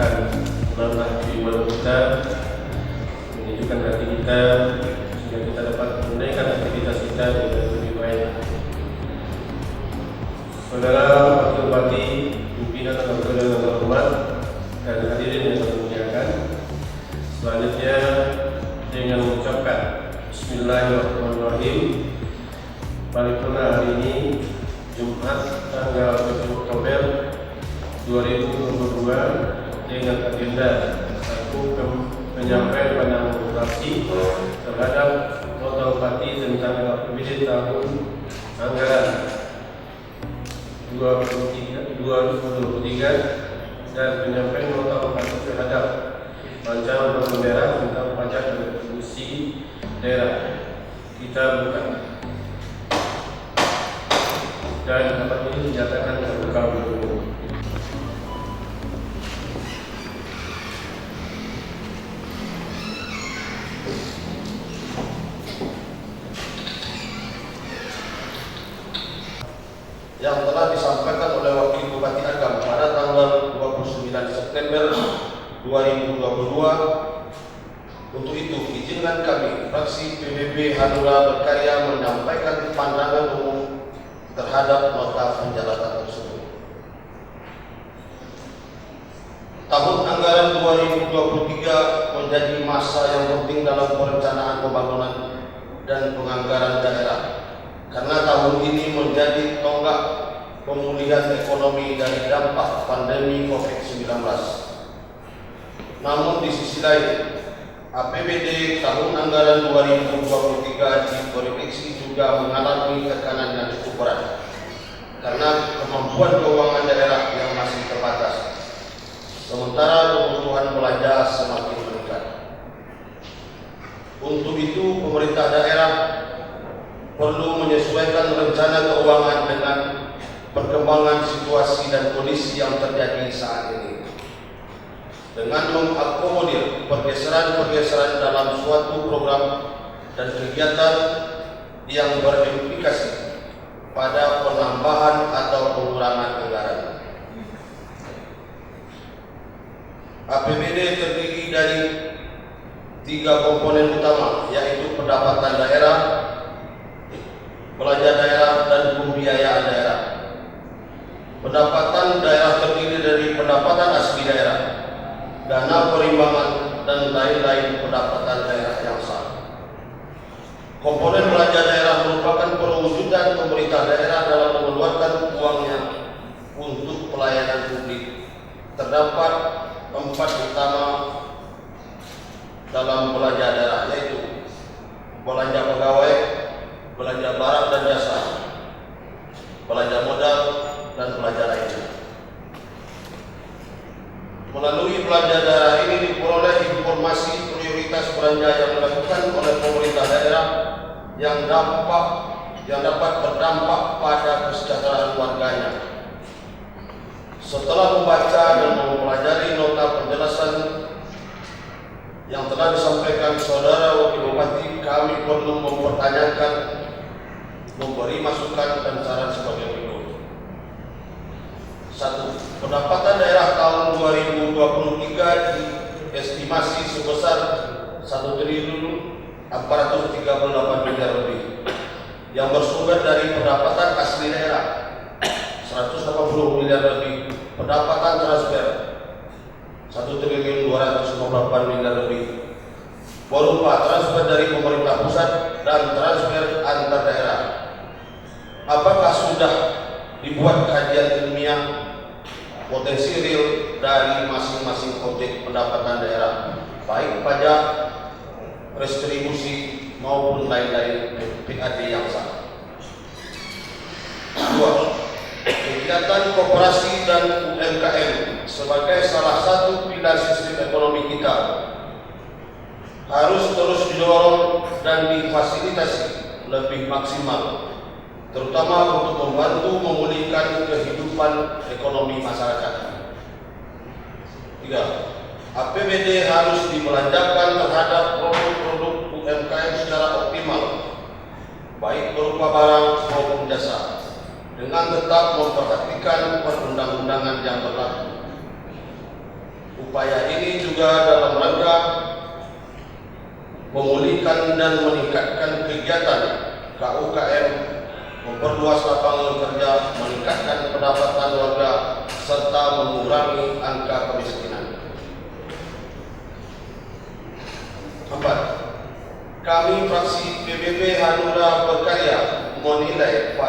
mensucikan bulan ibadah kita, menyejukkan hati kita, sehingga kita dapat menunaikan aktivitas kita dengan lebih baik. Saudara Wakil Bupati, pimpinan anggota yang terhormat dan hadirin yang saya muliakan, selanjutnya dengan mengucapkan Bismillahirrahmanirrahim. Paripurna hari ini Jumat tanggal 7 Oktober 2022 dengan agenda 1. Penyampaian pandangan vokasi terhadap nota bupati tentang APBD tahun anggaran 2023 dan penyampaian nota bupati terhadap rancangan undang daerah tentang pajak dan kontribusi daerah. Kita buka dan dapat ini dinyatakan terbuka untuk umum. Yang telah disampaikan oleh Wakil Bupati Agam pada tanggal 29 September 2022. Untuk itu, izinkan kami, fraksi PBB Hanura Berkarya, menyampaikan pandangan umum terhadap nota penjelasan tersebut. Tahun anggaran 2023 menjadi masa yang penting dalam perencanaan pembangunan dan penganggaran daerah, karena tahun ini menjadi tonggak pemulihan ekonomi dari dampak pandemi COVID-19. Namun di sisi lain, APBD tahun anggaran 2023 diprediksi juga mengalami tekanan yang cukup berat karena kemampuan keuangan daerah yang masih terbatas, sementara kebutuhan belanja semakin meningkat. Untuk itu, pemerintah daerah perlu menyesuaikan rencana keuangan dengan perkembangan situasi dan kondisi yang terjadi saat ini, dengan mengakomodir pergeseran-pergeseran dalam suatu program dan kegiatan yang berimplikasi pada penambahan atau pengurangan anggaran. APBD terdiri dari 3 komponen utama, yaitu pendapatan daerah, belanja daerah, dan pembiayaan daerah. Pendapatan daerah terdiri dari pendapatan asli daerah, dana perimbangan, dan lain-lain pendapatan daerah yang sah. Komponen belanja daerah merupakan perwujudan pemerintah daerah dalam mengeluarkan uangnya untuk pelayanan publik. Terdapat 4 utama dalam belanja daerah, yaitu belanja pegawai, belanja barang dan jasa, belanja modal, dan belanja lainnya. Melalui belanja daerah ini diperoleh informasi prioritas belanja yang dilakukan oleh pemerintah daerah yang dapat berdampak pada kesejahteraan warganya. Setelah membaca dan mempelajari nota penjelasan yang telah disampaikan Saudara Wakil Bupati, kami perlu mempertanyakan, memberi masukan dan saran sebagai berikut. 1. Pendapatan daerah tahun 2023 diestimasi sebesar 1.438 miliar lebih, yang bersumber dari pendapatan asli daerah 180 miliar lebih, pendapatan transfer 1.258 miliar lebih, berupa transfer dari pemerintah pusat dan transfer antar daerah. Apakah sudah dibuat kajian ilmiah potensi real dari masing-masing objek pendapatan daerah, baik pajak, restribusi, maupun lain-lain PAD yang sah? 2. Kegiatan koperasi dan UMKM sebagai salah satu pilar sistem ekonomi kita harus terus didorong dan difasilitasi lebih maksimal, terutama untuk membantu memulihkan kehidupan ekonomi masyarakat. 3. APBD harus dibelanjakan terhadap produk-produk UMKM secara optimal, baik berupa barang maupun jasa, dengan tetap memperhatikan perundang-undangan yang berlaku. Upaya ini juga dalam rangka memulihkan dan meningkatkan kegiatan KUKM, memperluas lapangan kerja, meningkatkan pendapatan warga, serta mengurangi angka kemiskinan. 4. Kami fraksi PBB Hanura Berkarya menilai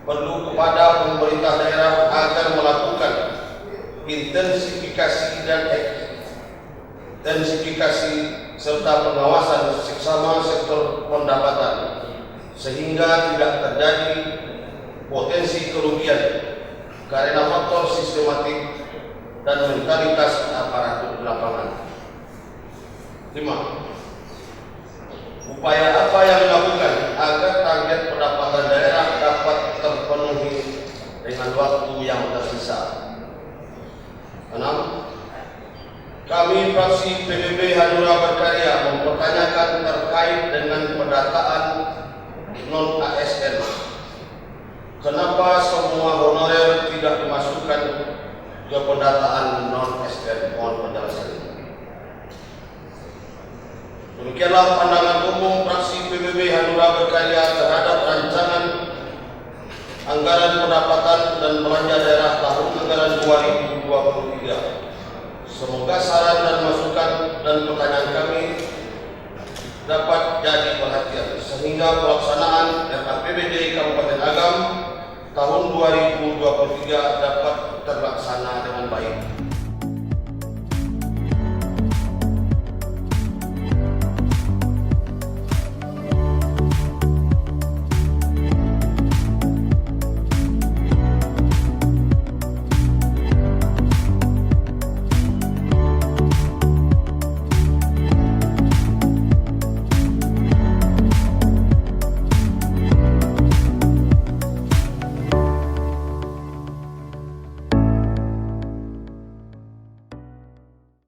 perlu kepada pemerintah daerah agar melakukan intensifikasi serta pengawasan seksama sektor pendapatan sehingga tidak terjadi potensi kerugian karena faktor sistematik dan mentalitas aparatur lapangan. 5. Upaya apa yang dilakukan agar target pendapatan daerah dapat terpenuhi dengan waktu yang tersisa? 6. Kami fraksi PBB Hanura Berkarya mempertanyakan terkait dengan pendataan non-ASN. Kenapa semua honorer tidak dimasukkan ke pendataan non-ASN? Mohon penjelasan. Demikianlah pandangan umum fraksi PBB Hanura Berkarya terhadap rancangan anggaran pendapatan dan belanja daerah tahun anggaran 2023. Semoga saran dan masukan dan pertanyaan kami dapat jadi perhatian sehingga pelaksanaan RAPBD Kabupaten Agam tahun 2023 dapat terlaksana dengan baik.